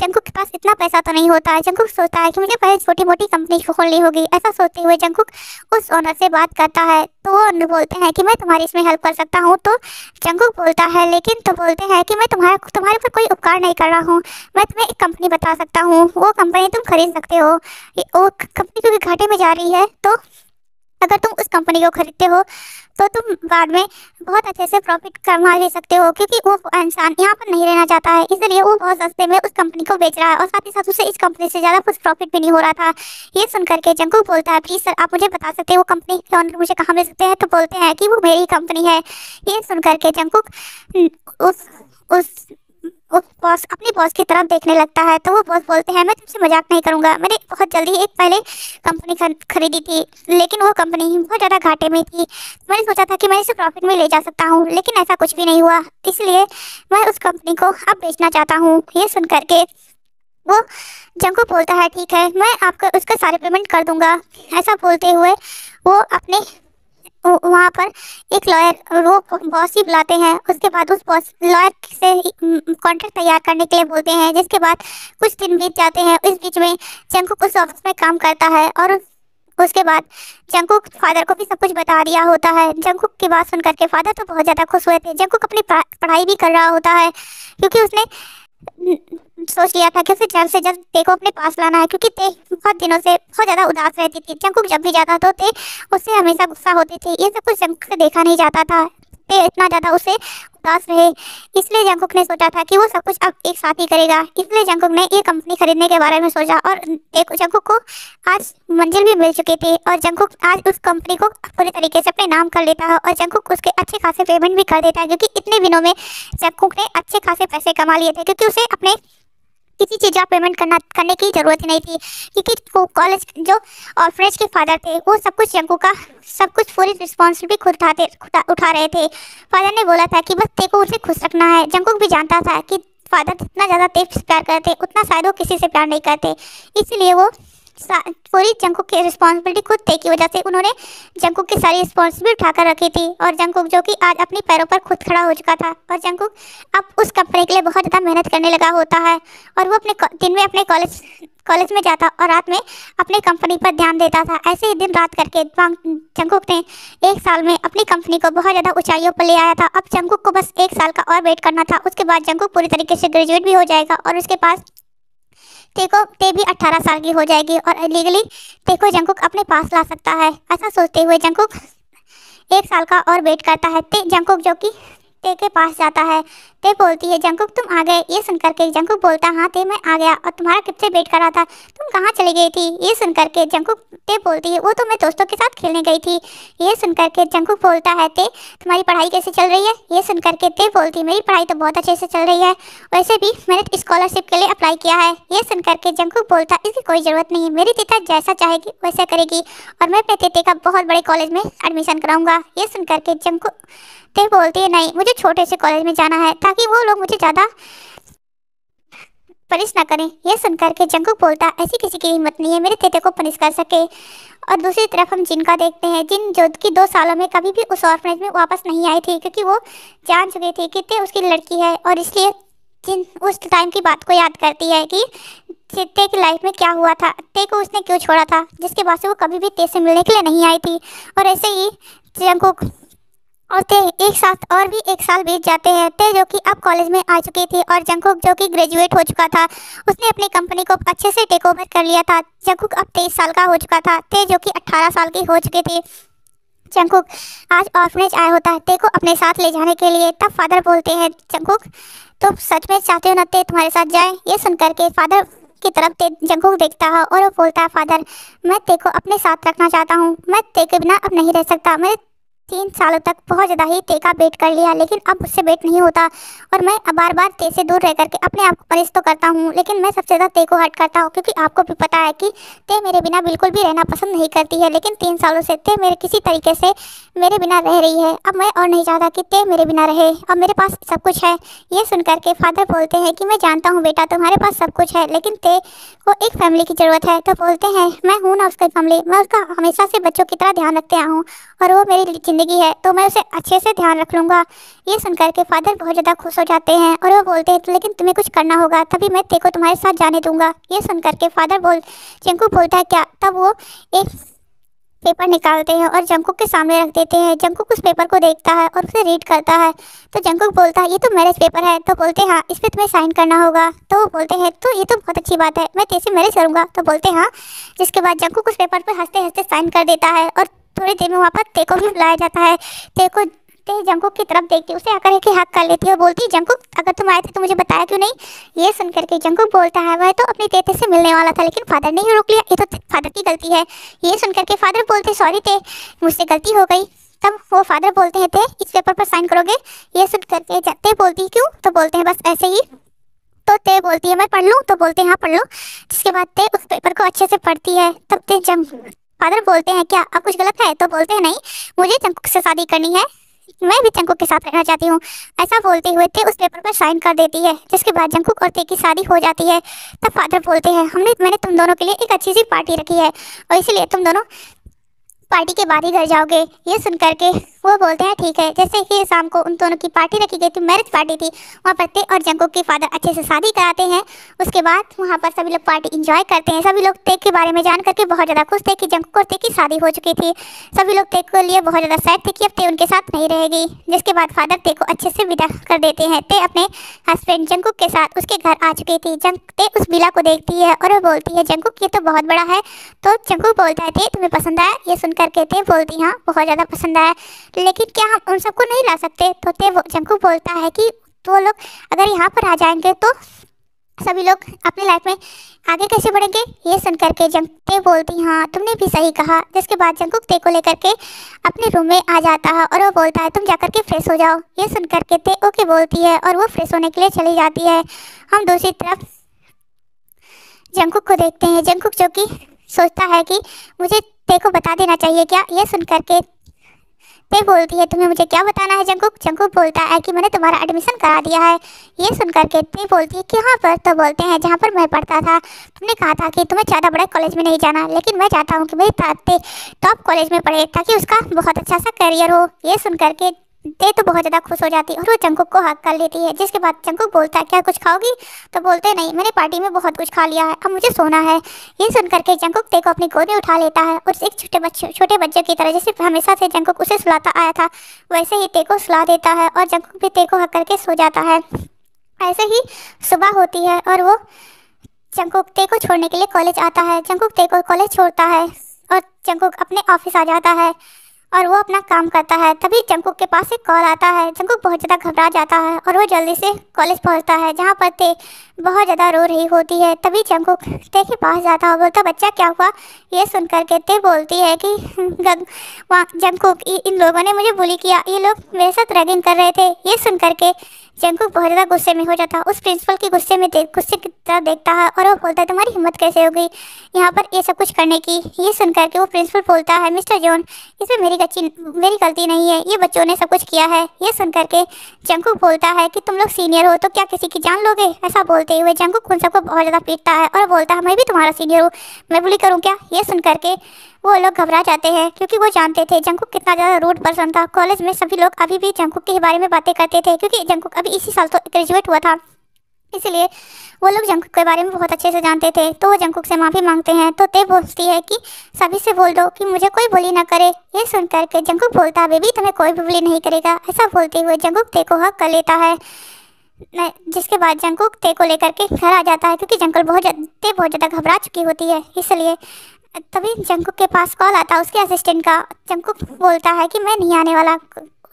Jungkook के पास इतना पैसा तो नहीं होता है। जंकुक सोचता है कि मुझे पहले छोटी मोटी कंपनी खोलनी होगी। ऐसा सोचते हुए जंकुक उस ओनर से बात करता है, तो वो ओनर बोलते हैं कि मैं तुम्हारी इसमें हेल्प कर सकता हूँ। तो जंकुक बोलता है लेकिन तो बोलते हैं कि मैं तुम्हारे ऊपर कोई उपकार नहीं कर रहा हूँ, मैं तुम्हें एक कंपनी बता सकता हूँ, वो कंपनी तुम खरीद सकते हो। वो कंपनी क्योंकि घाटे में जा रही है, तो अगर तुम उस कंपनी को खरीदते हो तो तुम बाद में बहुत अच्छे से प्रॉफिट कमा ले सकते हो, क्योंकि वो इंसान यहाँ पर नहीं रहना चाहता है, इसलिए वो बहुत सस्ते में उस कंपनी को बेच रहा है और साथ ही साथ उसे इस कंपनी से ज़्यादा कुछ प्रॉफिट भी नहीं हो रहा था। ये सुन करके जंकुक बोलता है, प्लीज़ सर आप मुझे बता सकते हैं वो कंपनी के ओनर मुझे कहाँ मिल सकते हैं। तो बोलते हैं कि वो मेरी कंपनी है। ये सुन करके जंकुक उस उस उस बॉस अपनी बॉस की तरफ देखने लगता है, तो वो बॉस बोलते हैं मैं तुमसे मजाक नहीं करूंगा, मैंने बहुत जल्दी एक पहले कंपनी खरीदी थी, लेकिन वो कंपनी बहुत ज़्यादा घाटे में थी। मैंने सोचा था कि मैं इसे प्रॉफिट में ले जा सकता हूँ, लेकिन ऐसा कुछ भी नहीं हुआ, इसलिए मैं उस कंपनी को अब बेचना चाहता हूँ। ये सुन करके वो जंकू बोलता है ठीक है, मैं आपको उसका सारे पेमेंट कर दूंगा। ऐसा बोलते हुए वो अपने वहाँ पर एक लॉयर वो बॉस ही बुलाते हैं। उसके बाद उस बॉस लॉयर से कॉन्ट्रैक्ट तैयार करने के लिए बोलते हैं, जिसके बाद कुछ दिन बीत जाते हैं। इस बीच में जंकुक उस ऑफिस में काम करता है और उसके बाद जंकुक फादर को भी सब कुछ बता दिया होता है। जंकुक की बात सुन करके फादर तो बहुत ज़्यादा खुश हुए थे। जंकुक अपनी पढ़ाई भी कर रहा होता है, क्योंकि उसने सोच लिया था कि उसे जल्द से जल्द ते को अपने पास लाना है, क्योंकि ते बहुत दिनों से बहुत ज़्यादा उदास रहती थी। जंकुक जब भी जाता तो ते उससे हमेशा गुस्सा होती थी। ये सब कुछ जंकुक से देखा नहीं जाता था, ते इतना ज़्यादा उसे उदास रहे, इसलिए जंकुक ने सोचा था कि वो सब कुछ अब एक साथ ही करेगा। इसलिए जंकुक ने ये कंपनी खरीदने के बारे में सोचा और जंकुक को आज मंजिल भी मिल चुकी थी और जंकुक आज उस कंपनी को पूरे तरीके से अपने नाम कर लेता है और जंकुक उसके अच्छे खासे पेमेंट भी कर देता है, क्योंकि इतने दिनों में जंकुक ने अच्छे खासे पैसे कमा लिए थे, क्योंकि उसे अपने किसी चीज़ का पेमेंट करने की ज़रूरत ही नहीं थी, क्योंकि वो कॉलेज जो ऑर्फनेज के फादर थे वो सब कुछ जंकुक का सब कुछ पूरी रिस्पॉन्सिबिलिटी खुद उठा रहे थे। फादर ने बोला था कि बस ते को उसे खुश रखना है। जंकुक भी जानता था कि फादर जितना ज़्यादा ते से प्यार करते उतना शायद वो किसी से प्यार नहीं करते, इसलिए वो पूरी जंकुक की रिस्पॉन्सिबिलिटी खुद ते की वजह से उन्होंने जंकुक की सारी रिस्पॉन्सिबिलिटी उठाकर रखी थी। और जंकुक जो कि आज अपने पैरों पर खुद खड़ा हो चुका था और जंकुक अब उस कंपनी के लिए बहुत ज़्यादा मेहनत करने लगा होता है और वो अपने दिन में अपने कॉलेज में जाता और रात में अपने कंपनी पर ध्यान देता था। ऐसे ही दिन रात करके जंकुक ने एक साल में अपनी कंपनी को बहुत ज़्यादा ऊंचाइयों पर ले आया था। अब जंकुक को बस एक साल का और वेट करना था, उसके बाद जंकुक पूरी तरीके से ग्रेजुएट भी हो जाएगा और उसके पास ते भी 18 साल की हो जाएगी और लीगली ते को जंकुक अपने पास ला सकता है। ऐसा सोचते हुए जंकुक एक साल का और वेट करता है। ते जंकुक जो कि ते के पास जाता है। ते बोलती है जंकुक तुम आ गए। ये सुनकर के जंकुक बोलता हाँ ते मैं आ गया और तुम्हारा कितने वेट कर रहा था, तुम कहाँ चली गई थी। ये सुनकर के जंकुक ते बोलती है वो तो मैं दोस्तों के साथ खेलने गई थी। ये सुनकर के जंकुक बोलता है ते तुम्हारी पढ़ाई कैसे चल रही है। ये सुनकर के ते बोलती है मेरी पढ़ाई तो बहुत अच्छे से चल रही है, वैसे भी मैंने स्कॉलरशिप के लिए अप्लाई किया है। ये सुनकर के जंकुक बोलता है इसकी कोई ज़रूरत नहीं है, मेरी तीता जैसा चाहेगी वैसा करेगी और मैं अपने तीते का बहुत बड़े कॉलेज में एडमिशन कराऊंगा। ये सुनकर के जंकुक ते बोलती है नहीं मुझे छोटे से कॉलेज में जाना है ताकि वो लोग मुझे ज़्यादा पनिश ना करें। ये सुनकर के जंकुक बोलता है ऐसी किसी की हिम्मत नहीं है मेरे तेते को पनिश कर सके। और दूसरी तरफ हम जिन का देखते हैं, जिन जो कि 2 सालों में कभी भी उस ऑर्फनेज में वापस नहीं आई थी, क्योंकि वो जान चुकी थी कि ते उसकी लड़की है और इसलिए जिन उस टाइम की बात को याद करती है कि ते की लाइफ में क्या हुआ था, ते को उसने क्यों छोड़ा था, जिसके बाद से वो कभी भी ते से मिलने के लिए नहीं आई थी। और ऐसे ही जंकुक और ते एक साथ और भी एक साल बीत जाते हैं। ते जो कि अब कॉलेज में आ चुकी थी और जंकुक जो कि ग्रेजुएट हो चुका था, उसने अपनी कंपनी को अच्छे से टेक ओवर कर लिया था। जंकुक अब 23 साल का हो चुका था, ते जो कि 18 साल की हो चुकी थी। जंकुक आज ऑर्फनेज आया होता है ते को अपने साथ ले जाने के लिए। तब फादर बोलते हैं जंकुक तो सच में चाहते हो ना ते तुम्हारे साथ जाए। ये सुनकर के फादर की तरफ ते जंकुक देखता है और वो बोलता है फादर मैं ते को अपने साथ रखना चाहता हूँ, मैं ते के बिना अब नहीं रह सकता। मैं 3 सालों तक बहुत ज़्यादा ही ते का वेट कर लिया, लेकिन अब मुझसे वेट नहीं होता और मैं बार बार ते से दूर रह करके अपने आप को पनिश तो करता हूँ, लेकिन मैं सबसे ज़्यादा ते को हर्ट करता हूँ, क्योंकि आपको भी पता है कि ते मेरे बिना बिल्कुल भी रहना पसंद नहीं करती है। लेकिन 3 सालों से ते मेरे किसी तरीके से मेरे बिना रह रही है। अब मैं और नहीं चाहता कि ते मेरे बिना रहे, अब मेरे पास सब कुछ है। ये सुनकर के फादर बोलते हैं कि मैं जानता हूँ बेटा तुम्हारे पास सब कुछ है, लेकिन ते को एक फैमिली की ज़रूरत है। तो बोलते हैं मैं हूँ ना उसकी फैमिली, मैं उसका हमेशा से बच्चों की तरह ध्यान रखते आया हूँ और वो मेरी ज़िंदगी है तो मैं उसे अच्छे से ध्यान रख लूँगा। ये सुनकर के फादर बहुत ज़्यादा खुश हो जाते हैं और वो बोलते हैं, तो लेकिन तुम्हें कुछ करना होगा, तभी मैं तेरे को तुम्हारे साथ जाने दूंगा। ये सुनकर के फादर जंकुक बोलता है क्या? तब वो एक पेपर निकालते हैं और जंकुक के सामने रख देते हैं। जंकुक उस पेपर को देखता है और उसे रीड करता है। तो जंकुक बोलता है, ये तो मैरिज पेपर है। तो बोलते हैं हाँ, इस पर तुम्हें साइन करना होगा। तो वो बोलते हैं, तो ये तो बहुत अच्छी बात है, मैं तेरे से मैरिज करूँगा। तो बोलते हैं हाँ। जिसके बाद जंकुक उस पेपर पर हंसते हंसते साइन कर देता है और थोड़ी देर में वहाँ पर ते को भी बुलाया जाता है। ते जंकुक की तरफ देखती उसे आकर के हक कर लेती है और बोलती है, जंकुक अगर तुम आए थे तो मुझे बताया क्यों नहीं? ये सुनकर के जंकुक बोलता है, मैं तो अपने तेते से मिलने वाला था लेकिन फादर ने ही रोक लिया, ये तो फादर की गलती है। ये सुनकर के फादर बोलते, सॉरी ते, मुझसे गलती हो गई। तब वो फादर बोलते हैं, ते इस पेपर पर साइन करोगे? ये सुन करके ते बोलती है, क्यों? तो बोलते हैं बस ऐसे ही। तो ते बोलती है, मैं पढ़ लूँ? तो बोलते हैं हाँ पढ़ लो। जिसके बाद ते उस पेपर को अच्छे से पढ़ती है। तब ते फादर बोलते हैं, क्या अब कुछ गलत है? तो बोलते हैं नहीं, मुझे जंकुक से शादी करनी है, मैं भी जंकुक के साथ रहना चाहती हूँ। ऐसा बोलते हुए ते उस पेपर पर साइन कर देती है। जिसके बाद जंकुक और ते की शादी हो जाती है। तब फादर बोलते हैं, मैंने तुम दोनों के लिए एक अच्छी सी पार्टी रखी है और इसलिए तुम दोनों पार्टी के बाद ही घर जाओगे। ये सुन करके वो बोलते हैं ठीक है। जैसे ही शाम को उन दोनों की पार्टी रखी गई थी, मैरिज पार्टी थी, वहाँ पर ते और जंकुक के फादर अच्छे से शादी कराते हैं। उसके बाद वहाँ पर सभी लोग पार्टी इंजॉय करते हैं। सभी लोग ते के बारे में जान करके बहुत ज़्यादा खुश थे कि जंकुक और ते की शादी हो चुकी थी। सभी लोग ते के लिए बहुत ज़्यादा सैड थे कि अब ते उनके साथ नहीं रहेगी। जिसके बाद फादर ते को अच्छे से विदा कर देते हैं। ते अपने हस्बैंड जंकुक के साथ उसके घर आ चुकी थी। ते उस विला को देखती है और वो बोलती है, जंकुक ये तो बहुत बड़ा है। तो जंकुक बोलता है, ते तुम्हें पसंद आया? ये सुनकर के ते बोलती, हाँ बहुत ज़्यादा पसंद आया, लेकिन क्या हम उन सबको नहीं ला सकते? तो ते जंकुक बोलता है कि तो लोग अगर यहाँ पर आ जाएंगे तो सभी लोग अपनी लाइफ में आगे कैसे बढ़ेंगे? ये सुनकर के ते बोलती, हाँ तुमने भी सही कहा। जिसके बाद जंकुक ते को लेकर के अपने रूम में आ जाता है और वो बोलता है, तुम जाकर के फ्रेश हो जाओ। ये सुनकर के ते ओके बोलती है और वो फ्रेश होने के लिए चली जाती है। हम दूसरी तरफ जंकुक को देखते हैं। जंकुक जो कि सोचता है कि मुझे ते को बता देना चाहिए क्या? ये सुनकर के ते बोलती है, तुम्हें मुझे क्या बताना है जंकुक? जंकुक बोलता है कि मैंने तुम्हारा एडमिशन करा दिया है। ये सुनकर के ते बोलती है, कहाँ पर? तो बोलते हैं जहाँ पर मैं पढ़ता था। तुमने कहा था कि तुम्हें ज़्यादा बड़े कॉलेज में नहीं जाना, लेकिन मैं चाहता हूँ कि मेरी ते टॉप कॉलेज में पढ़े ताकि उसका बहुत अच्छा सा करियर हो। ये सुनकर के ते तो बहुत ज़्यादा खुश हो जाती है और वो जंकुक को हक कर लेती है। जिसके बाद जंकुक बोलता है, क्या कुछ खाओगी? तो बोलते हैं नहीं, मैंने पार्टी में बहुत कुछ खा लिया है, अब मुझे सोना है। ये सुनकर के जंकुक ते को अपनी गोद में उठा लेता है और एक छोटे बच्चे की तरह, जैसे हमेशा से जंकुक उसे सुलाता आया था, वैसे ही ते को सुला देता है और जंकुक भी ते को हक करके सो जाता है। ऐसे ही सुबह होती है और वो जंकुक ते को छोड़ने के लिए कॉलेज आता है। जंकुक ते को कॉलेज छोड़ता है और जंकुक अपने ऑफिस आ जाता है और वो अपना काम करता है। तभी जंकुक के पास एक कॉल आता है। जंकुक बहुत ज़्यादा घबरा जाता है और वो जल्दी से कॉलेज पहुंचता है, जहाँ पर ते बहुत ज़्यादा रो रही होती है। तभी जंकुक ते के पास जाता है और बोलता, बच्चा क्या हुआ? ये सुनकर के ते बोलती है कि जंकुक, इन लोगों ने मुझे बुली किया, ये लोग मेरे साथ रैगिंग कर रहे थे। ये सुनकर के जंकुक बहुत ज़्यादा गुस्से में हो जाता है। उस प्रिंसिपल के गुस्से की तरह देखता है और वो बोलता है, तुम्हारी हिम्मत कैसे हो गई यहाँ पर ये सब कुछ करने की? ये सुनकर के वो प्रिंसिपल बोलता है, मिस्टर जॉन, इसमें मेरी गलती नहीं है, ये बच्चों ने सब कुछ किया है। ये सुनकर के जंकुक बोलता है कि तुम लोग सीनियर हो तो क्या किसी की जान लोगे? ऐसा बोलते हुए जंकुक उन सबको बहुत ज़्यादा पीटता है और बोलता है, मैं भी तुम्हारा सीनियर हूँ, मैं बुली करूँ क्या? ये सुनकर के वो लोग घबरा जाते हैं क्योंकि वो जानते थे जंकुक कितना ज़्यादा रूड पर्सन था। कॉलेज में सभी लोग अभी भी जंकुक के बारे में बातें करते थे क्योंकि जंकुक अभी इसी साल तो ग्रेजुएट हुआ था, इसलिए वो लोग जंकुक के बारे में बहुत अच्छे से जानते थे। तो वो जंकुक से माफ़ी मांगते हैं। तो ते बोलती है कि सभी से बोल दो कि मुझे कोई बुली ना करे। ये सुनकर के जंकुक बोलता है, बेबी तुम्हें कोई भी बुली नहीं करेगा। ऐसा बोलते हुए जंकुक ते को हक कर लेता है। जिसके बाद जंकुक ते को लेकर के घर आ जाता है क्योंकि बहुत ज़्यादा घबरा चुकी होती है। इसलिए तभी जंकुक के पास कॉल आता है उसके असिस्टेंट का। जंकुक बोलता है कि मैं नहीं आने वाला,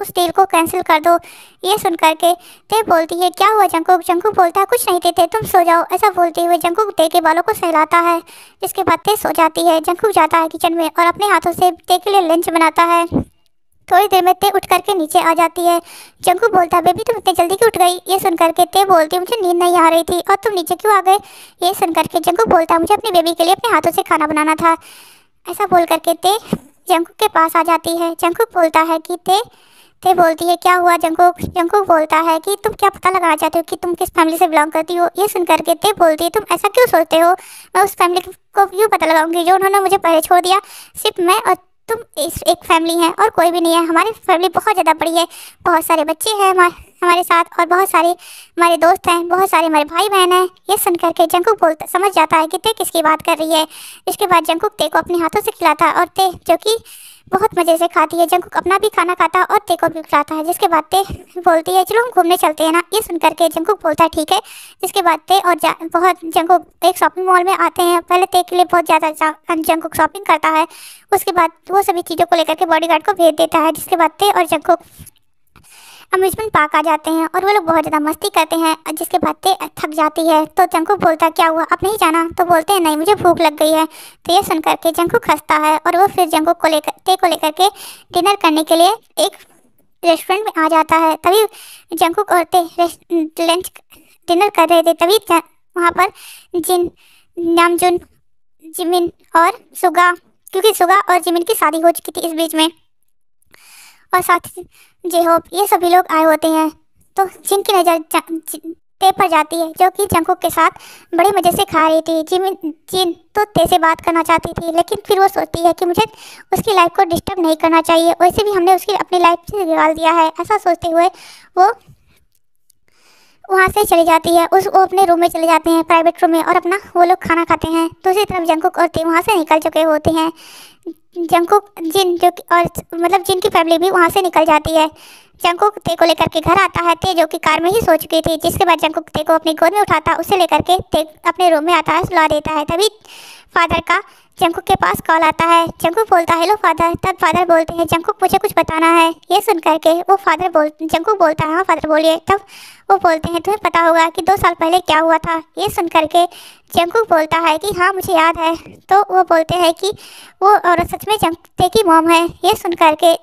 उस डील को कैंसिल कर दो। ये सुनकर के ते बोलती है, क्या हुआ जंकुक? जंकुक बोलता है, कुछ नहीं ते तुम सो जाओ। ऐसा बोलते हुए जंकुक ते के बालों को सहलाता है। जिसके बाद ते सो जाती है। जंकुक जाता है किचन में और अपने हाथों से ते के लिए लंच बनाता है। थोड़ी देर में ते उठ करके नीचे आ जाती है। जंकुक बोलता है, बेबी तुम इतनी जल्दी क्यों उठ गई? ये सुनकर के ते बोलती है, मुझे नींद नहीं आ रही थी और तुम नीचे क्यों आ गए? ये सुनकर के जंकुक बोलता है, मुझे अपनी बेबी के लिए अपने हाथों से खाना बनाना था। ऐसा बोल करके ते जंकुक के पास आ जाती है। जंकुक बोलता है कि ते बोलती है, क्या हुआ जंकुक? जंकुक बोलता है कि तुम क्या पता लगाना चाहते हो कि तुम किस फैमिली से बिलोंग करती हो? ये सुनकर के ते बोलती है, तुम ऐसा क्यों सोचते हो? मैं उस फैमिली को क्यों पता लगाऊंगी जो उन्होंने मुझे पहले छोड़ दिया। सिर्फ मैं और तुम इस एक फैमिली है और कोई भी नहीं है, हमारी फैमिली बहुत ज़्यादा बड़ी है, बहुत सारे बच्चे हैं हमारे साथ और बहुत सारे हमारे दोस्त हैं, बहुत सारे हमारे भाई बहन हैं। ये सुन करके जंकुक बोलता समझ जाता है कि ते किसकी बात कर रही है। इसके बाद जंकुक ते को अपने हाथों से खिलाता है और ते जो कि बहुत मज़े से खाती है। जंकुक अपना भी खाना खाता है और ते को भी खिलाता है। जिसके बाद ते बोलती है चलो हम घूमने चलते हैं ना। ये सुन करके जंकुक बोलता है ठीक है। जिसके बाद ते और बहुत जंकुक एक शॉपिंग मॉल में आते हैं। पहले ते के लिए बहुत ज़्यादा जंकुक शॉपिंग करता है। उसके बाद वो सभी चीज़ों को लेकर के बॉडीगार्ड को भेज देता है। जिसके बाद ते और जंकुक अम्यूजमेंट पार्क आ जाते हैं और वो लोग बहुत ज़्यादा मस्ती करते हैं। जिसके बाद ते थक जाती है तो जंकुक बोलता है क्या हुआ, आप नहीं जाना? तो बोलते हैं नहीं, मुझे भूख लग गई है। तो ये सुन करके जंकुक हंसता है और वो फिर जंकुक को लेकर ते को लेकर के डिनर करने के लिए एक रेस्टोरेंट में आ जाता है। तभी जंकुक और ते लंच डिनर कर रहे थे, तभी वहाँ पर जिन, नामजुन, जिमिन और सुगा, क्योंकि सुगा और जिमिन की शादी हो चुकी थी इस बीच में, और साथ ही जेहोप, ये सभी लोग आए होते हैं। तो जिनकी नज़र ते पर जाती है जो कि जंकुक के साथ बड़े मज़े से खा रही थी। जिन तो ते से बात करना चाहती थी, लेकिन फिर वो सोचती है कि मुझे उसकी लाइफ को डिस्टर्ब नहीं करना चाहिए, वैसे भी हमने उसकी अपनी लाइफ से बिगाड़ दिया है। ऐसा सोचते हुए वो वहाँ से चली जाती है। वो अपने रूम में चले जाते हैं, प्राइवेट रूम में, और अपना वो लोग खाना खाते हैं। दूसरी तरफ जंकुक और ते वहाँ से निकल चुके होते हैं। जंकुक जिन जो कि और मतलब जिन की फैमिली भी वहाँ से निकल जाती है। जंकुक ते को लेकर के घर आता है। ते जो कि कार में ही सो चुकी थी। जिसके बाद जंकुक ते को अपनी गोद में उठाता है, उसे लेकर के ते अपने रूम में आता है, सुला देता है। तभी फादर का जंकुक के पास कॉल आता है। जंकुक बोलता है हेलो फादर। तब फादर बोलते हैं जंकुक मुझे कुछ बताना है। ये सुन करके वो जंकुक बोलता है हाँ फादर बोलिए। तब वो बोलते हैं तुम्हें पता होगा कि 2 साल पहले क्या हुआ था। ये सुन करके जंकुक बोलता है कि हाँ मुझे याद है। तो वो बोलते हैं कि वो औरत सच में ते की मॉम है। ये सुन करके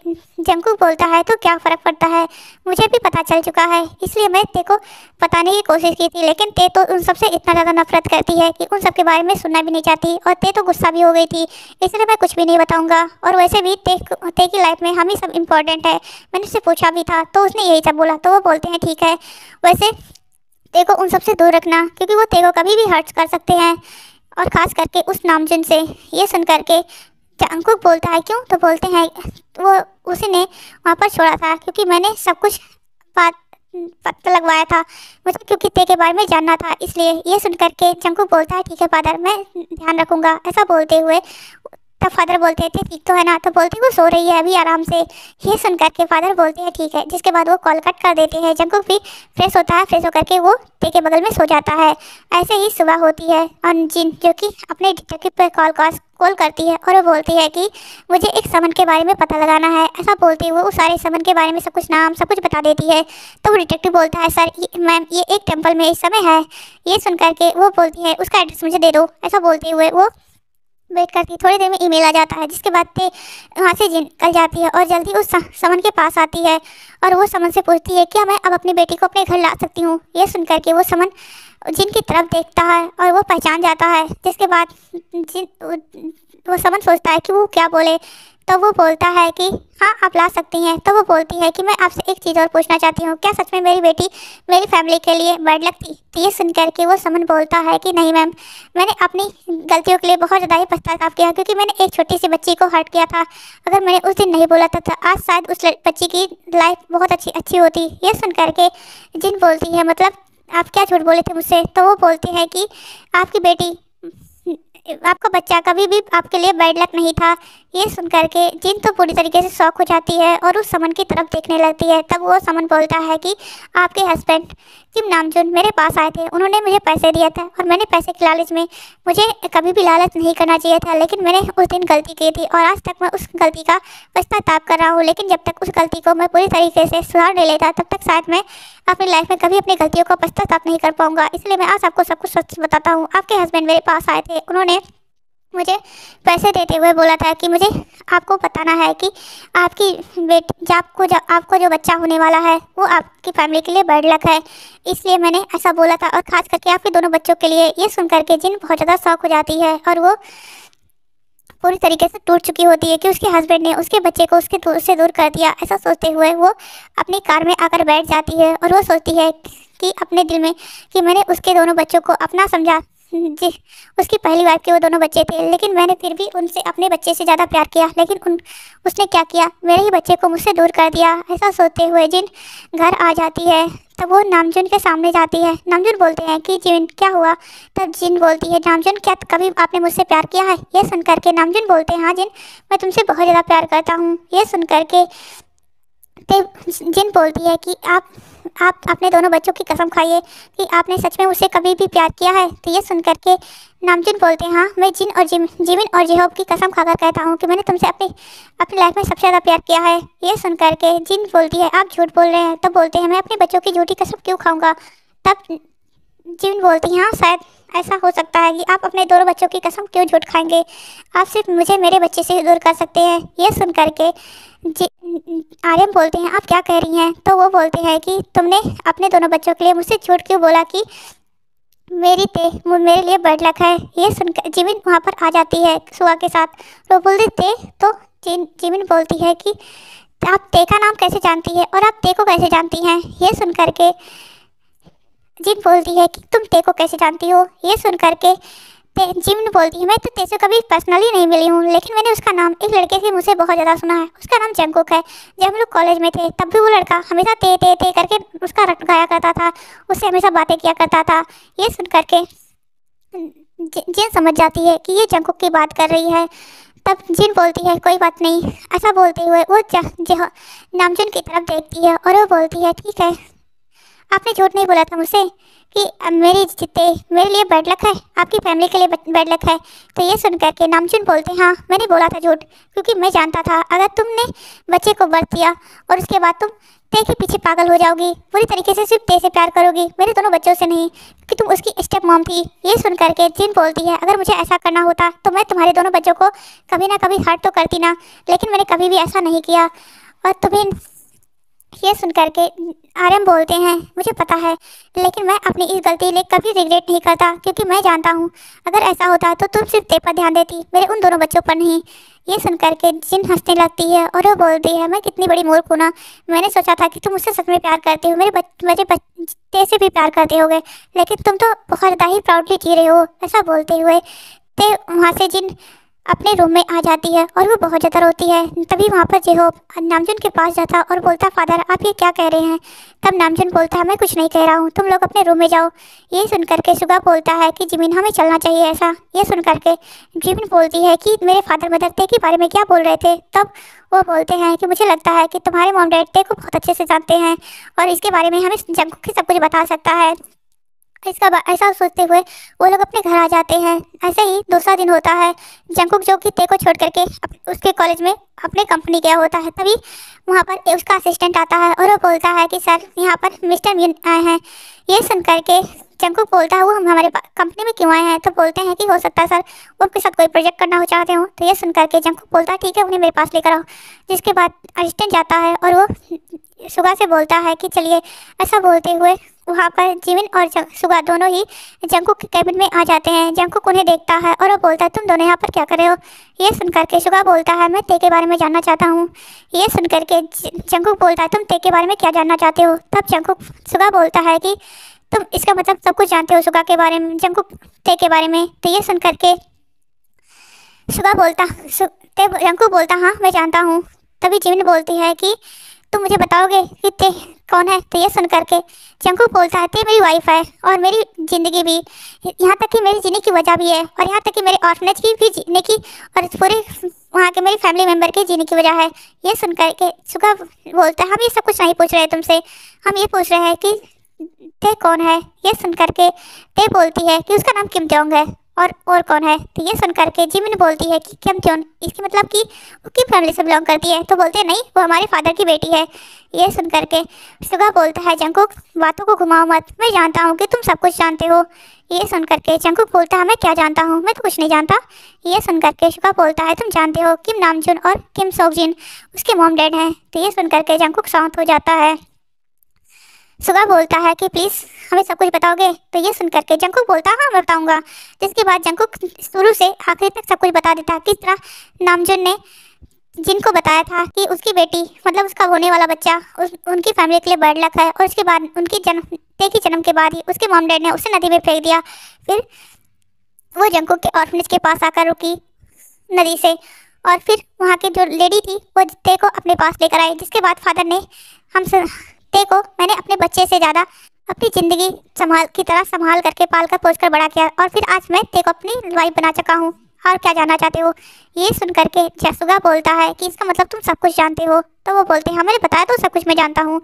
जंकुक बोलता है तो क्या फ़र्क पड़ता है, मुझे भी पता चल चुका है, इसलिए मैं ते को बताने की कोशिश की थी। लेकिन ते तो उन सबसे इतना ज़्यादा नफरत करती है कि उन सब के बारे में सुनना भी नहीं चाहती, और ते तो गुस्सा भी हो गई थी, इसलिए मैं कुछ भी नहीं बताऊँगा। और वैसे भी ते की लाइफ में हम ही सब इम्पोर्टेंट है। मैंने उससे पूछा भी था तो उसने यही सब बोला। तो वो बोलते हैं ठीक है, वैसे ते को उन सबसे दूर रखना, क्योंकि वो ते को कभी भी हर्ट कर सकते हैं, और ख़ास करके उस नामजुन से। ये सुन करके जंकुक बोलता है क्यों? तो बोलते हैं वो उसी ने वहाँ पर छोड़ा था, क्योंकि मैंने सब कुछ पता लगवाया था, मतलब क्योंकि ते के बारे में जानना था, इसलिए। ये सुन करके जंकुक बोलता है ठीक है फादर, मैं ध्यान रखूँगा। ऐसा बोलते हुए तब फादर बोलते थे ठीक तो है ना? तो बोलते वो सो रही है अभी आराम से। ये सुन करके फादर बोलते हैं ठीक है। जिसके बाद वो कॉल कट कर देते हैं। जंकुक भी फ्रेश होता है, फ्रेश होकर के वो ते के बगल में सो जाता है। ऐसे ही सुबह होती है और जिन जो कि अपने डिटेक्टिव पर कॉल करती है, और वो बोलती है कि मुझे एक समन के बारे में पता लगाना है। ऐसा बोलते हुए वो सारे समन के बारे में सब कुछ नाम सब कुछ बता देती है। तो वो डिटेक्टिव बोलता है सर मैम ये एक टेम्पल में इस समय है। ये सुन करके वो बोलती है उसका एड्रेस मुझे दे दो। ऐसा बोलते हुए वो वेट करती, थोड़ी देर में ईमेल आ जाता है। जिसके बाद ते वहाँ से निकल जाती है और जल्दी उस समन के पास आती है, और वो समन से पूछती है क्या मैं अब अपनी बेटी को अपने घर ला सकती हूँ। ये सुन करके वो समन जिन की तरफ देखता है और वो पहचान जाता है। जिसके बाद वो समन सोचता है कि वो क्या बोले, तो वो बोलता है कि हाँ आप ला सकती हैं। तो वो बोलती है कि मैं आपसे एक चीज़ और पूछना चाहती हूँ, क्या सच में मेरी बेटी मेरी फैमिली के लिए बैड लक थी? तो ये सुन करके वो समन बोलता है कि नहीं मैम, मैंने अपनी गलतियों के लिए बहुत ज़्यादा ही पश्चाताप किया, क्योंकि मैंने एक छोटी सी बच्ची को हर्ट किया था। अगर मैंने उस दिन नहीं बोला था तो आज शायद उस बच्ची की लाइफ बहुत अच्छी होती। ये सुन करके जिन बोलती है मतलब आप क्या झूठ बोले थे मुझसे? तो वो बोलते हैं कि आपकी बेटी, आपका बच्चा कभी भी आपके लिए बैड लक नहीं था। ये सुन करके जिन तो पूरी तरीके से शॉक हो जाती है और उस समन की तरफ देखने लगती है। तब वो समन बोलता है कि आपके हस्बैंड किम नामजुन मेरे पास आए थे, उन्होंने मुझे पैसे दिया था, और मैंने पैसे के लालच में, मुझे कभी भी लालच नहीं करना चाहिए था, लेकिन मैंने उस दिन गलती की थी, और आज तक मैं उस गलती का पश्चाताप कर रहा हूँ। लेकिन जब तक उस गलती को मैं पूरी तरीके से सुधार नहीं लेता, तब तक शायद मैं अपनी लाइफ में कभी अपनी गलतियों का पश्चाताप नहीं कर पाऊँगा। इसलिए मैं आज आपको सब कुछ सच बताता हूँ। आपके हस्बैंड मेरे पास आए थे, उन्होंने मुझे पैसे देते हुए बोला था कि मुझे आपको बताना है कि आपकी बेटी आपको जो बच्चा होने वाला है वो आपकी फैमिली के लिए बैड लक है, इसलिए मैंने ऐसा बोला था, और ख़ास करके आपके दोनों बच्चों के लिए। ये सुन करके जिन बहुत ज़्यादा शौक हो जाती है, और वो पूरी तरीके से टूट चुकी होती है कि उसके हस्बैंड ने उसके बच्चे को उससे दूर कर दिया। ऐसा सोचते हुए वो अपनी कार में आकर बैठ जाती है, और वो सोचती है कि अपने दिल में कि मैंने उसके दोनों बच्चों को अपना समझा, जी उसकी पहली वाइफ के वो दोनों बच्चे थे, लेकिन मैंने फिर भी उनसे अपने बच्चे से ज़्यादा प्यार किया। लेकिन उसने क्या किया, मेरे ही बच्चे को मुझसे दूर कर दिया। ऐसा सोचते हुए जिन घर आ जाती है, तब वो नामजुन के सामने जाती है। नामजुन बोलते हैं कि जिन क्या हुआ। तब जिन बोलती है, नामजुन क्या कभी आपने मुझसे प्यार किया है? ये सुन करके नामजुन बोलते हैं, हाँ जिन, मैं तुमसे बहुत ज़्यादा प्यार करता हूँ। ये सुन करके तब जिन बोलती है कि आप अपने दोनों बच्चों की कसम खाइए कि आपने सच में मुझसे कभी भी प्यार किया है। तो ये सुन करके नामजुन बोलते हैं, हाँ मैं जिन और जिमिन और जेहोब की कसम खाकर कहता हूँ कि मैंने तुमसे अपनी लाइफ में सबसे ज़्यादा प्यार किया है। ये सुन करके जिन बोलती है, आप झूठ बोल रहे हैं। तब बोलते हैं, मैं अपने बच्चों की झूठी कसम क्यों खाऊंगा। तब जिन बोलती हैं, हाँ शायद ऐसा हो सकता है कि आप अपने दोनों बच्चों की कसम क्यों झूठ खाएंगे, आप सिर्फ मुझे मेरे बच्चे से दूर कर सकते हैं। ये सुन करके आर्यन बोलते हैं, आप क्या कह रही हैं? तो वो बोलते हैं कि तुमने अपने दोनों बच्चों के लिए मुझसे झूठ क्यों बोला कि मेरे लिए बैड लक है। ये सुनकर जिमिन वहाँ पर आ जाती है सुआ के साथ। तो बोलते ते तो जिमिन बोलती है कि आप ते का नाम कैसे जानती है और आप ते को कैसे जानती हैं। ये सुन करके जिन बोलती है कि तुम ते को कैसे जानती हो। ये सुन करके जिमिन बोलती है, मैं तो ते से कभी पर्सनली नहीं मिली हूँ, लेकिन मैंने उसका नाम एक लड़के से मुझसे बहुत ज़्यादा सुना है। उसका नाम जंगकुक है। जब हम लोग कॉलेज में थे तब भी वो लड़का हमेशा ते ते ते करके उसका रट गाया करता था, उससे हमेशा बातें किया करता था। ये सुन करके जिन समझ जाती है कि ये जंगकुक की बात कर रही है। तब जिन बोलती है, कोई बात नहीं। ऐसा बोलते हुए वो नामजुन की तरफ देखती है और वो बोलती है, ठीक है, आपने झूठ नहीं बोला था मुझसे कि मेरे लिए बैड लक है, आपकी फैमिली के लिए बैड लक है। तो ये सुन करके नामजुन बोलते हैं, हाँ मैंने बोला था झूठ, क्योंकि मैं जानता था अगर तुमने बच्चे को बर्थ दिया और उसके बाद तुम ते के पीछे पागल हो जाओगी, पूरी तरीके से सिर्फ ते से प्यार करोगी, मेरे दोनों बच्चों से नहीं, कि तुम उसकी स्टेप मॉम थी। ये सुन करके जिन बोलती है, अगर मुझे ऐसा करना होता तो मैं तुम्हारे दोनों बच्चों को कभी ना कभी हर्ट तो करती ना, लेकिन मैंने कभी भी ऐसा नहीं किया। और तुम्हें ये सुन करके आर्यन बोलते हैं, मुझे पता है, लेकिन मैं अपनी इस गलती लिए कभी रिग्रेट नहीं करता, क्योंकि मैं जानता हूँ अगर ऐसा होता तो तुम सिर्फ ते पर ध्यान देती, मेरे उन दोनों बच्चों पर नहीं। ये सुन करके जिन हंसने लगती है और वो बोलती है, मैं कितनी बड़ी मूर्ख हूँ ना, मैंने सोचा था कि तुम मुझसे सच में प्यार करती हो, मेरे बच्चे से भी प्यार करते होगे, लेकिन तुम तो बहुत ज़्यादा ही प्राउडली जी रहे हो। ऐसा बोलते हुए ते वहाँ से जिन अपने रूम में आ जाती है और वो बहुत ज़्यादा रोती है। तभी वहाँ पर जेहोब नामजुन के पास जाता और बोलता, फादर आप ये क्या कह रहे हैं? तब नामजुन बोलता है, मैं कुछ नहीं कह रहा हूँ, तुम लोग अपने रूम में जाओ। ये सुन करके सुगा बोलता है कि जिमिन हमें चलना चाहिए ऐसा। ये सुन करके जिमिन बोलती है कि मेरे फादर मदर ते के बारे में क्या बोल रहे थे। तब वो बोलते हैं कि मुझे लगता है कि तुम्हारे मॉम डैड ते को बहुत अच्छे से जानते हैं और इसके बारे में हमें जंगकुक सब कुछ बता सकता है। ऐसा सोचते हुए वो लोग अपने घर आ जाते हैं। ऐसे ही दूसरा दिन होता है। जंगकुक जो कि ते को छोड़ करके उसके कॉलेज में अपने कंपनी गया होता है, तभी वहाँ पर उसका असिस्टेंट आता है और वो बोलता है कि सर यहाँ पर मिस्टर म्यून आए हैं। ये सुन करके जंगकुक बोलता है, वो हम हमारे कंपनी में क्यों आए हैं? तो बोलते हैं कि हो सकता है सर वो उनके साथ कोई प्रोजेक्ट करना हो चाहते हो। तो ये सुन करके जंगकुक बोलता है, ठीक है उन्हें मेरे पास लेकर आओ। जिसके बाद असिस्टेंट जाता है और वो सुगा से बोलता है कि चलिए। ऐसा बोलते हुए वहाँ पर जिमिन और सुगा दोनों ही जंगकुक के कैबिन में आ जाते हैं। जंगकुक उन्हें देखता है और वो बोलता है, तुम दोनों यहाँ पर क्या कर रहे हो? ये सुन करके सुगा बोलता है, मैं ते के बारे में जानना चाहता हूँ। ये सुन करके जंगकुक बोलता है, तुम ते के बारे में क्या जानना चाहते हो? तब जंगकुक सुगा बोलता है कि तुम इसका मतलब सब कुछ जानते हो सुगा के बारे में, जंगकुक ते के बारे में। तो ये सुन करके जंगकुक बोलता, हाँ मैं जानता हूँ। तभी जिमिन बोलती है कि तुम मुझे बताओगे कि ते कौन है? तो ये सुन करके जंगकुक बोलता है, ते मेरी वाइफ है और मेरी ज़िंदगी भी, यहाँ तक कि मेरी जीने की वजह भी है, और यहाँ तक कि मेरे ऑर्फनेज की भी जीने की और पूरे वहाँ के मेरी फैमिली मेम्बर के जीने की वजह है। ये सुन करके सुगा बोलता है, हम ये सब कुछ नहीं पूछ रहे तुमसे, हम ये पूछ रहे हैं कि ते कौन है? ये सुन करके ते बोलती है कि उसका नाम किम जोंग है। और कौन है? तो ये सुन करके जिमिन बोलती है कि किम जोंग, इसकी मतलब कि वो किम फैमिली से बिलोंग करती है। तो बोलते हैं नहीं, वो हमारे फादर की बेटी है। ये सुन करके सुगा बोलता है, जंगकुक बातों को घुमाओ मत, मैं जानता हूँ कि तुम सब कुछ जानते हो। ये सुन करके जंगकुक बोलता है, मैं क्या जानता हूँ, मैं तो कुछ नहीं जानता। ये सुन करके सुगा बोलता है, तुम जानते हो किम नामजुन और किम सोकजिन उसके मॉम डैड हैं। तो ये सुन करके जंगकुक शांत हो जाता है। सुगा बोलता है कि प्लीज़ हमें सब कुछ बताओगे? तो ये सुन करके जंगकुक बोलता है, हाँ मैं बताऊँगा। जिसके बाद जंगकुक शुरू से आखिरी तक सब कुछ बता देता है, किस तरह नामजुन ने जिनको बताया था कि उसकी बेटी मतलब उसका होने वाला बच्चा उनकी फैमिली के लिए बैड लक है, और उसके बाद ते की जन्म के बाद ही उसके मॉम डैड ने उसे नदी में फेंक दिया। फिर वो जंकुक के ऑर्फनेज के पास आकर रुकी नदी से, और फिर वहाँ की जो लेडी थी वो ते को अपने पास लेकर आई, जिसके बाद फादर ने ते को मैंने अपने बच्चे से ज़्यादा अपनी ज़िंदगी संभाल की तरह संभाल करके पाल कर पोस कर बड़ा किया, और फिर आज मैं ते को अपनी वाइफ बना चुका हूँ। और क्या जानना चाहते हो? ये सुन करके जसुगा बोलता है कि इसका मतलब तुम सब कुछ जानते हो। तो वो बोलते हैं हाँ मैंने बताया तो सब कुछ मैं जानता हूँ।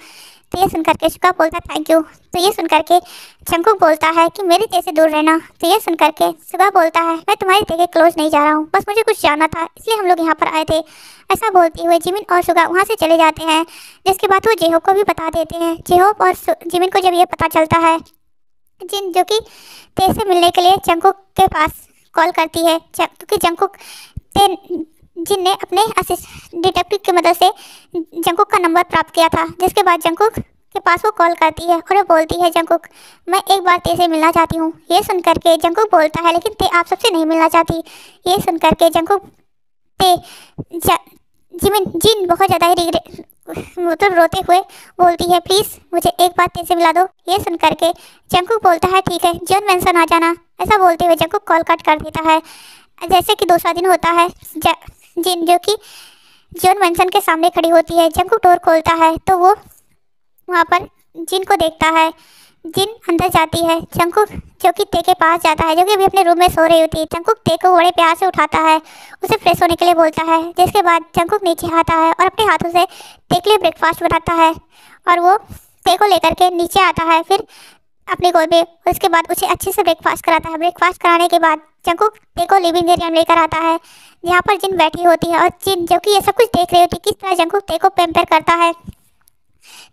तो ये सुन करके सुगा बोलता है थैंक यू। तो ये सुन करके जंकुक बोलता है कि मेरे ते से दूर रहना। तो ये सुन करके सुगा बोलता है मैं तुम्हारी ते के क्लोज नहीं जा रहा हूँ, बस मुझे कुछ जानना था इसलिए हम लोग यहाँ पर आए थे। ऐसा बोलते हुए जिमिन और सुगा वहाँ से चले जाते हैं, जिसके बाद वो जेहोप को भी बता देते हैं। जेहोप और जिमिन को जब ये पता चलता है, जिन जो कि ते से मिलने के लिए जंकुक के पास कॉल करती है, क्योंकि जंकुक जिन ने अपने डिटेक्टिव की मदद से जंकुक का नंबर प्राप्त किया था, जिसके बाद जंकुक के पास वो कॉल करती है और वो बोलती है जंकुक मैं एक बार ते से मिलना चाहती हूँ। ये सुन करके जंकुक बोलता है लेकिन ते आप सबसे नहीं मिलना चाहती। ये सुन करके जंकुक ते जिन बहुत ज़्यादा ही मतलब रोते हुए बोलती है प्लीज़ मुझे एक बार ते से मिला दो। ये सुन करके जंकुक बोलता है ठीक है जॉन मैनसन आ जाना। ऐसा बोलते हुए जंकुक कॉल कट कर देता है। जैसे कि दूसरा दिन होता है, जिन जो कि जॉन मैनसन के सामने खड़ी होती है। जंकुक डोर खोलता है तो वो वहाँ पर जिन को देखता है। जिन अंदर जाती है, जंकुक जो कि ते के पास जाता है, जो कि अभी अपने रूम में सो रही होती है। जंकुक ते को बड़े प्यार से उठाता है, उसे फ्रेश होने के लिए बोलता है, जिसके बाद जंकुक नीचे आता है और अपने हाथों से ते के लिए ब्रेकफास्ट बनाता है और वो ते को लेकर के नीचे आता है फिर अपने गोद में। उसके बाद उसे अच्छे से ब्रेकफास्ट कराता है। ब्रेकफास्ट कराने के बाद जंकुक ते को लिविंग एरिया में लेकर आता है, जहाँ पर जिन बैठी होती है और जिन जो कि ये सब कुछ देख रही होती है किस तरह जंकुक ते को पैम्पर करता है।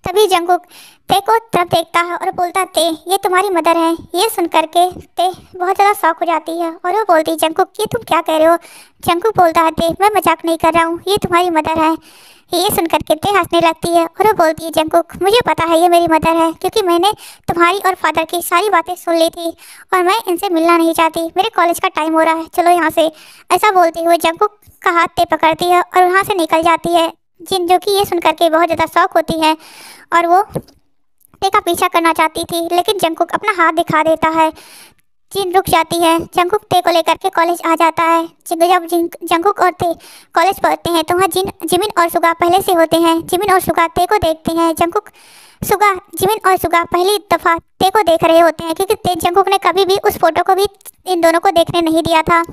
तभी जंकुक ते को तरफ देखता है और बोलता ते ये तुम्हारी मदर है। ये सुन करके ते बहुत ज़्यादा शॉक हो जाती है और वो बोलती है जंकुक ये तुम क्या कह रहे हो। जंकुक बोलता है ते मैं मजाक नहीं कर रहा हूँ, ये तुम्हारी मदर है। ये सुन करके ते हंसने लगती है और वो बोलती है जंकुक मुझे पता है ये मेरी मदर है, क्योंकि मैंने तुम्हारी और फादर की सारी बातें सुन ली थी और मैं इनसे मिलना नहीं चाहती। मेरे कॉलेज का टाइम हो रहा है, चलो यहाँ से। ऐसा बोलते हुए जंकुक का हाथ ते पकड़ती है और वहाँ से निकल जाती है। जिन जो कि ये सुन करके बहुत ज़्यादा शौक होती है और वो ते का पीछा करना चाहती थी, लेकिन जंकुक अपना हाथ दिखा देता है। जिन रुक जाती है। जंकुक ते को लेकर के कॉलेज आ जाता है। जब जंकुक और ते कॉलेज पहुंचते हैं तो वहाँ जिमिन और सुगा पहले से होते हैं। जिमिन और सुगा ते को देखते हैं। जिमिन और सुगा पहली दफ़ा ते को देख रहे होते हैं, क्योंकि ते जंकुक ने कभी भी उस फोटो को भी इन दोनों को देखने नहीं दिया था।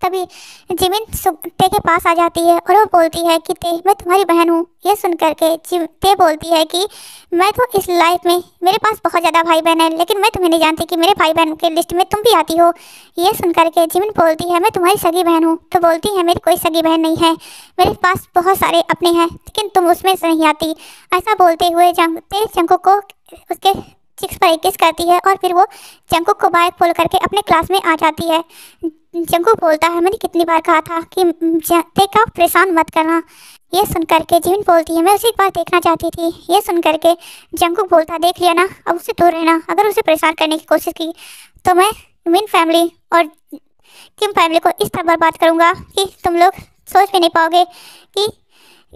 तभी जिमिन ते के पास आ जाती है और वो बोलती है कि ते मैं तुम्हारी बहन हूँ। ये सुन करके ते बोलती है कि मैं तो इस लाइफ में मेरे पास बहुत ज़्यादा भाई बहन है, लेकिन मैं तुम्हें नहीं जानती कि मेरे भाई बहन के लिस्ट में तुम भी आती हो। ये सुन करके जिमिन बोलती है मैं तुम्हारी सगी बहन हूँ। तो बोलती है मेरी कोई सगी बहन नहीं है, मेरे पास बहुत सारे अपने हैं, लेकिन तुम उसमें से नहीं आती। ऐसा बोलते हुए ते जंकुक को उसके चिक्स पर एक किस करती है और फिर वो जंकुक को बाइक खोल करके अपने क्लास में आ जाती है। जंकुक बोलता है मैंने कितनी बार कहा था कि ते का परेशान मत करना। ये सुन करके जिमिन बोलती है मैं उसे एक बार देखना चाहती थी। ये सुन करके जंकुक बोलता है देख लिया ना, अब उससे दूर रहना। अगर उसे परेशान करने की कोशिश की तो मैं मिन फैमिली और किम फैमिली को इस तरह बर्बाद करूँगा कि तुम लोग सोच भी नहीं पाओगे कि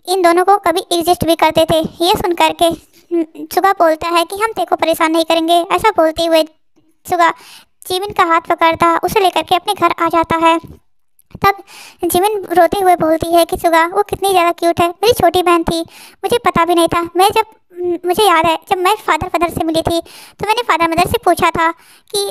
इन दोनों को कभी एग्जिस्ट भी करते थे। ये सुन करके सुगा बोलता है कि हम ते को परेशान नहीं करेंगे। ऐसा बोलते हुए सुगा जिमिन का हाथ पकड़ता उसे लेकर के अपने घर आ जाता है। तब जिमिन रोते हुए बोलती है कि सुगा वो कितनी ज़्यादा क्यूट है, मेरी छोटी बहन थी, मुझे पता भी नहीं था। मुझे याद है जब मैं फादर मदर से मिली थी तो मैंने फादर मदर से पूछा था कि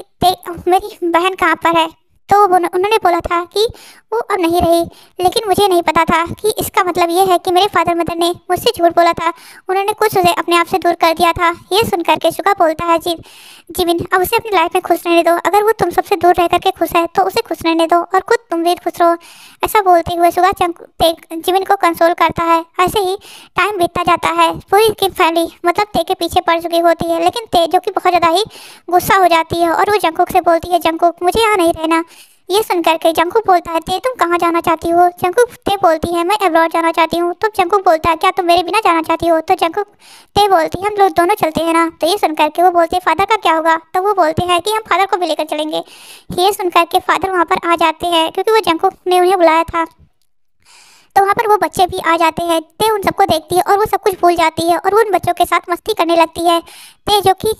मेरी बहन कहाँ पर है, तो उन्होंने बोला था कि वो अब नहीं रही, लेकिन मुझे नहीं पता था कि इसका मतलब ये है कि मेरे फादर मदर ने मुझसे झूठ बोला था, उन्होंने कुछ उसे अपने आप से दूर कर दिया था। ये सुन करके सुगा बोलता है जिमिन अब उसे अपनी लाइफ में खुश रहने दो, अगर वो तुम सबसे दूर रह करके खुश है तो उसे खुश रहने दो और खुद तुम भी खुश रहो। ऐसा बोलते हुए सुगा जिमिन को कंसोल करता है। ऐसे ही टाइम बीतता जाता है। पूरी की फैमिली मतलब ते के पीछे पड़ चुकी होती है, लेकिन ते जो कि बहुत ज़्यादा ही गुस्सा हो जाती है और वो जंकुक से बोलती है जंकुक मुझे यहाँ नहीं रहना। ये सुन करके जंकुक बोलता है ते तुम कहाँ जाना चाहती हो। जंकुक ते बोलती है मैं अब्रॉड जाना चाहती हूँ। तो जंकुक बोलता है क्या तुम मेरे बिना जाना चाहती हो। तो जंकुक ते बोलती है हम लोग दोनों चलते हैं ना। तो ये सुन करके वो बोलते हैं फादर का क्या होगा। तो वो बोलते हैं कि हम फादर को भी लेकर चलेंगे। ये सुन करके फादर वहाँ पर आ जाते हैं, क्योंकि वो जंकुक ने उन्हें बुलाया था। तो वहाँ पर वो बच्चे भी आ जाते हैं। ते उन सबको देखती है और वो सब कुछ भूल जाती है और वो उन बच्चों के साथ मस्ती करने लगती है। ते जो कि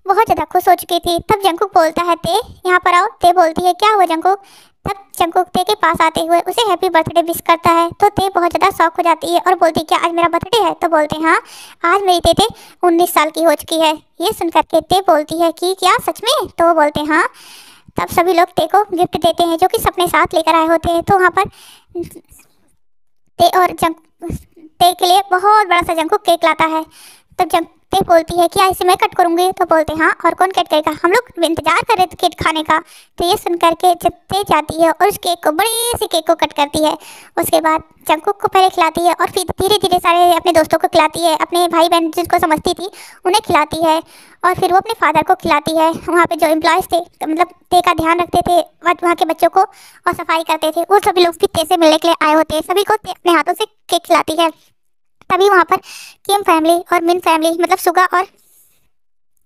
बहुत ज़्यादा खुश हो चुकी थी। तब जंकुक बोलता है ते यहाँ पर आओ। ते बोलती है क्या हुआ जंकुक। तब जंकुक ते के पास आते हुए उसे हैप्पी बर्थडे विश करता है। तो ते बहुत ज़्यादा शॉक हो जाती है और बोलती है क्या आज मेरा बर्थडे है। तो बोलते हैं हाँ आज मेरी तेते 19 साल की हो चुकी है। ये सुनकर के ते बोलती है कि क्या सच में। तो वो बोलते हैं हाँ। तब सभी लोग ते को गिफ्ट देते हैं जो कि अपने साथ लेकर आए होते हैं। तो वहाँ पर ते और ते के लिए बहुत बड़ा सा जंकुक केक लाता है। तब जब ते बोलती है क्या इसे मैं कट करूंगी। तो बोलते हाँ और कौन कट करेगा, हम लोग इंतजार कर रहे थे केक खाने का। तो ये सुन करके जब ते जाती है और उस केक को बड़ी सी केक को कट करती है। उसके बाद जंकुक को पहले खिलाती है और फिर धीरे धीरे सारे अपने दोस्तों को खिलाती है, अपने भाई बहन जिनको समझती थी उन्हें खिलाती है। और फिर वो अपने फादर को खिलाती है। वहाँ पे जो एम्प्लॉयज़ थे मतलब ते का ध्यान रखते थे वहाँ के बच्चों को और सफाई करते थे, वो सभी लोग भी ते से मिलने के लिए आए होते हैं। सभी को ते अपने हाथों से केक खिलाती है। तभी वहाँ पर किम फैमिली और मिन फैमिली मतलब सुगा और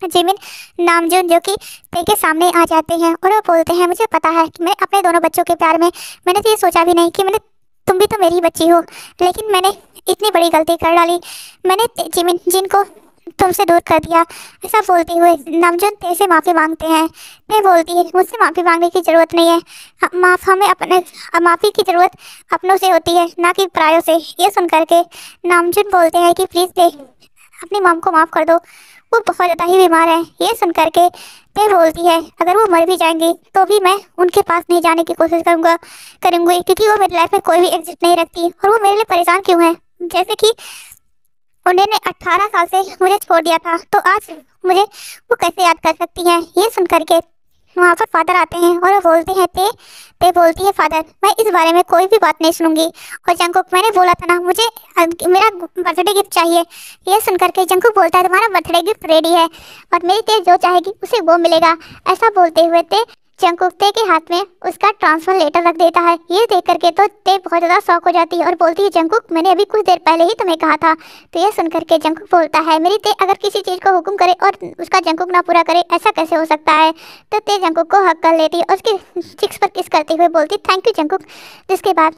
जिमिन नामजून जो कि ते के सामने आ जाते हैं और वो बोलते हैं मुझे पता है कि मैं अपने दोनों बच्चों के प्यार में मैंने तो ये सोचा भी नहीं कि तुम भी तो मेरी बच्ची हो, लेकिन मैंने इतनी बड़ी गलती कर डाली। मैंने जिमिन जिन को तुमसे दूर कर दिया। ऐसा बोलते हुए नामजून ते से माफ़ी मांगते हैं। ते बोलती है मुझसे माफ़ी मांगने की ज़रूरत नहीं है। हमें अपने माफ़ी की ज़रूरत अपनों से होती है ना कि परायों से। ये सुन करके नामजून बोलते हैं कि प्लीज़ ते अपनी मॉम को माफ़ कर दो, वो बहुत ज़्यादा ही बीमार है। ये सुन करके ते बोलती है अगर वो मर भी जाएंगी तो भी मैं उनके पास नहीं जाने की कोशिश करूँगी क्योंकि वो मेरी लाइफ में कोई भी एग्जिट नहीं रखती और वो मेरे लिए परेशान क्यों है। जैसे कि उन्होंने 18 साल से मुझे छोड़ दिया था तो आज मुझे वो कैसे याद कर सकती हैं। ये सुन करके वहाँ पर फादर आते हैं और वो बोलते हैं ते बोलती है फादर मैं इस बारे में कोई भी बात नहीं सुनूंगी। और जंकुक मैंने बोला था ना मुझे मेरा बर्थडे गिफ्ट चाहिए। ये सुन करके जंकुक बोलता है तुम्हारा बर्थडे गिफ्ट रेडी है और मेरी ते जो चाहेगी उसे वो मिलेगा। ऐसा बोलते हुए ते जंकुक ते के हाथ में उसका ट्रांसफर लेटर रख देता है। ये देख करके तो ते बहुत ज़्यादा शॉक हो जाती है और बोलती है जंकुक मैंने अभी कुछ देर पहले ही तुम्हें कहा था। तो ये सुन करके जंकुक बोलता है मेरी ते अगर किसी चीज़ को हुक्म करे और उसका जंकुक ना पूरा करे ऐसा कैसे हो सकता है। तो ते जंकुक को हक कर लेती है और उसके चिक्स पर किस करते हुए बोलती थैंक यू जंकुक। जिसके बाद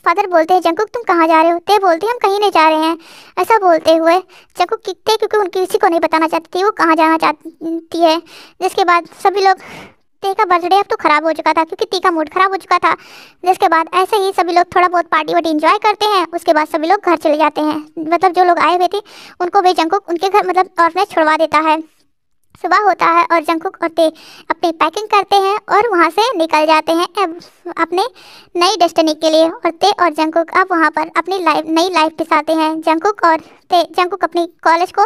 फादर बोलते हैं जंकुक तुम कहाँ जा रहे हो। ते बोलती है हम कहीं नहीं जा रहे हैं। ऐसा बोलते हुए जंकुक किकते क्योंकि उनकी किसी को नहीं बताना चाहती थी वो कहाँ जाना चाहती है। जिसके बाद सभी लोग ती का बर्थडे अब तो ख़राब हो चुका था क्योंकि ती का मूड ख़राब हो चुका था। जिसके बाद ऐसे ही सभी लोग थोड़ा बहुत पार्टी वार्टी इंजॉय करते हैं। उसके बाद सभी लोग घर चले जाते हैं। मतलब जो लोग आए हुए थे उनको भी जंकुक उनके घर मतलब ऑर्फनेज छुड़वा देता है। सुबह होता है और जंकुक और ते अपनी पैकिंग करते हैं और वहाँ से निकल जाते हैं अपने नई डेस्टिनी के लिए। और ते और जंकुक अब वहाँ पर अपनी नई लाइफ बिताते हैं। जंकुक अपनी कॉलेज को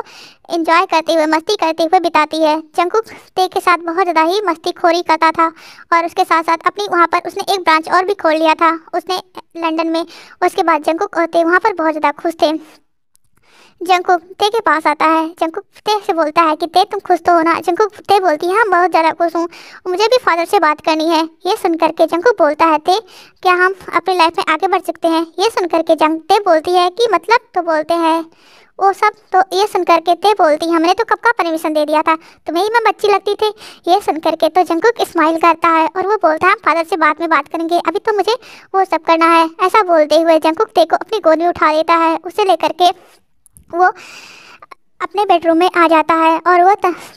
एंजॉय करते हुए मस्ती करते हुए बिताती है। जंकुक ते के साथ बहुत ज़्यादा ही मस्ती खोरी करता था और उसके साथ साथ अपनी वहाँ पर उसने एक ब्रांच और भी खोल लिया था उसने लंदन में। उसके बाद जंकुक और ते वहाँ पर बहुत ज़्यादा खुश थे। जंकुक ते के पास आता है। जंकुक ते से बोलता है कि ते तुम खुश तो हो ना। जंकुक ते बोलती है हाँ बहुत ज़्यादा खुश हूँ, मुझे भी फादर से बात करनी है। ये सुन करके जंकुक बोलता है ते क्या हम अपनी लाइफ में आगे बढ़ सकते हैं। ये सुन करके ते बोलती है कि मतलब। तो बोलते हैं वो सब। तो ये सुन करके ते बोलती है हमने तो कब का परमिशन दे दिया था, तुम्हें ही मैं बच्ची लगती थी। ये सुन करके तो जंकुक स्माइल करता है और वो बोलता है हम फादर से बाद में बात करेंगे, अभी तो मुझे वो सब करना है। ऐसा बोलते हुए जंकुक ते को अपनी गोद में उठा लेता है। उसे लेकर के वो अपने बेडरूम में आ जाता है और वो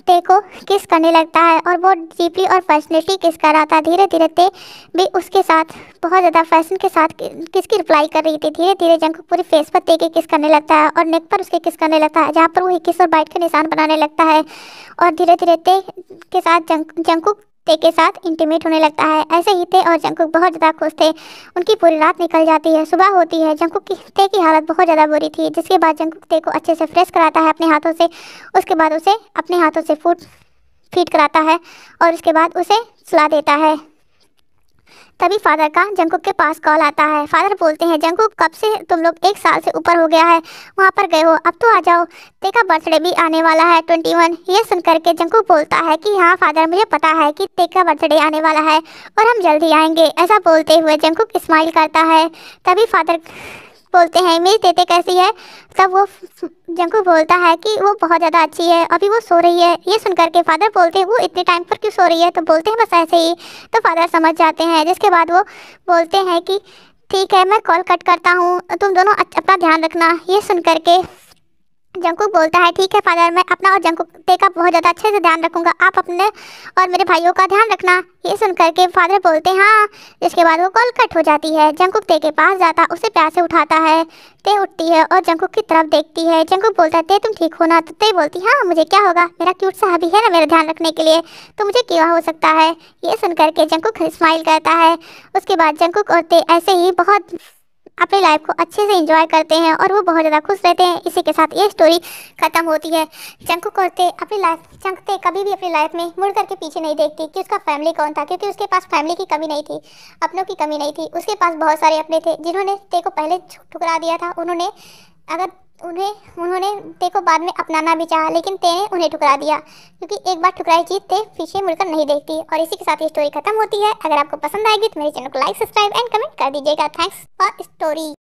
ते को किस करने लगता है और वो डीपली और पर्सनली किस कर रहा था। धीरे धीरे ते भी उसके साथ बहुत ज़्यादा फैशन के साथ किसकी रिप्लाई कर रही थी। धीरे धीरे जंकुक पूरी फेस पर ते के किस करने लगता है और नेक पर उसके किस करने लगता है जहाँ पर वो किस और बाइट के निशान बनाने लगता है। और धीरे धीरे ते के साथ जंकुक ते के साथ इंटीमेट होने लगता है। ऐसे ही ते और जंकुक बहुत ज़्यादा खुश थे। उनकी पूरी रात निकल जाती है। सुबह होती है। जंकुक की ते की हालत बहुत ज़्यादा बुरी थी। जिसके बाद जंकुक ते को अच्छे से फ्रेश कराता है अपने हाथों से। उसके बाद उसे अपने हाथों से फीड कराता है और उसके बाद उसे सुला देता है। तभी फादर का जंकुक के पास कॉल आता है। फादर बोलते हैं जंकुक कब से तुम लोग 1 साल से ऊपर हो गया है वहाँ पर गए हो, अब तो आ जाओ, ते का बर्थडे भी आने वाला है 21। ये सुन करके जंकुक बोलता है कि हाँ फादर मुझे पता है कि ते का बर्थडे आने वाला है और हम जल्दी आएंगे। ऐसा बोलते हुए जंकुक स्माइल करता है। तभी फादर बोलते हैं मेरी तेते कैसी है। तब वो जंकुक बोलता है कि वो बहुत ज़्यादा अच्छी है, अभी वो सो रही है। ये सुन करके फादर बोलते हैं वो इतने टाइम पर क्यों सो रही है। तो बोलते हैं बस ऐसे ही। तो फादर समझ जाते हैं। जिसके बाद वो बोलते हैं कि ठीक है मैं कॉल कट करता हूँ, तुम दोनों अपना ध्यान रखना। ये सुन करके जंकुक बोलता है ठीक है फादर, मैं अपना और जंकुक ते का बहुत ज़्यादा अच्छे से ध्यान रखूंगा, आप अपने और मेरे भाइयों का ध्यान रखना। ये सुन करके फादर बोलते हैं हाँ। इसके बाद वो कॉल कट हो जाती है। जंकुक ते के पास जाता, उसे प्यार से उठाता है। ते उठती है और जंकुक की तरफ देखती है। जंकुक बोलता है ते तुम ठीक हो ना? तो ते बोलती हाँ मुझे क्या होगा, मेरा क्यूट सा हबी है ना मेरा ध्यान रखने के लिए, तो मुझे क्या हो सकता है। ये सुन करके जंकुक स्माइल करता है। उसके बाद जंकुक और ते ऐसे ही बहुत अपनी लाइफ को अच्छे से एंजॉय करते हैं और वो बहुत ज़्यादा खुश रहते हैं। इसी के साथ ये स्टोरी खत्म होती है। जंकुक और ते अपनी लाइफ जंकुक कभी भी अपनी लाइफ में मुड़ करके पीछे नहीं देखती कि उसका फैमिली कौन था, क्योंकि उसके पास फैमिली की कमी नहीं थी, अपनों की कमी नहीं थी। उसके पास बहुत सारे अपने थे जिन्होंने ते को पहले ठुकरा दिया था। उन्होंने अगर उन्होंने ते को बाद में अपनाना भी चाहा, लेकिन ते ने उन्हें ठुकरा दिया, क्योंकि एक बार ठुकराई चीज ते पीछे मुड़कर नहीं देखती। और इसी के साथ ये स्टोरी खत्म होती है। अगर आपको पसंद आएगी तो मेरे चैनल को लाइक, सब्सक्राइब एंड कमेंट कर दीजिएगा। Thanks for story.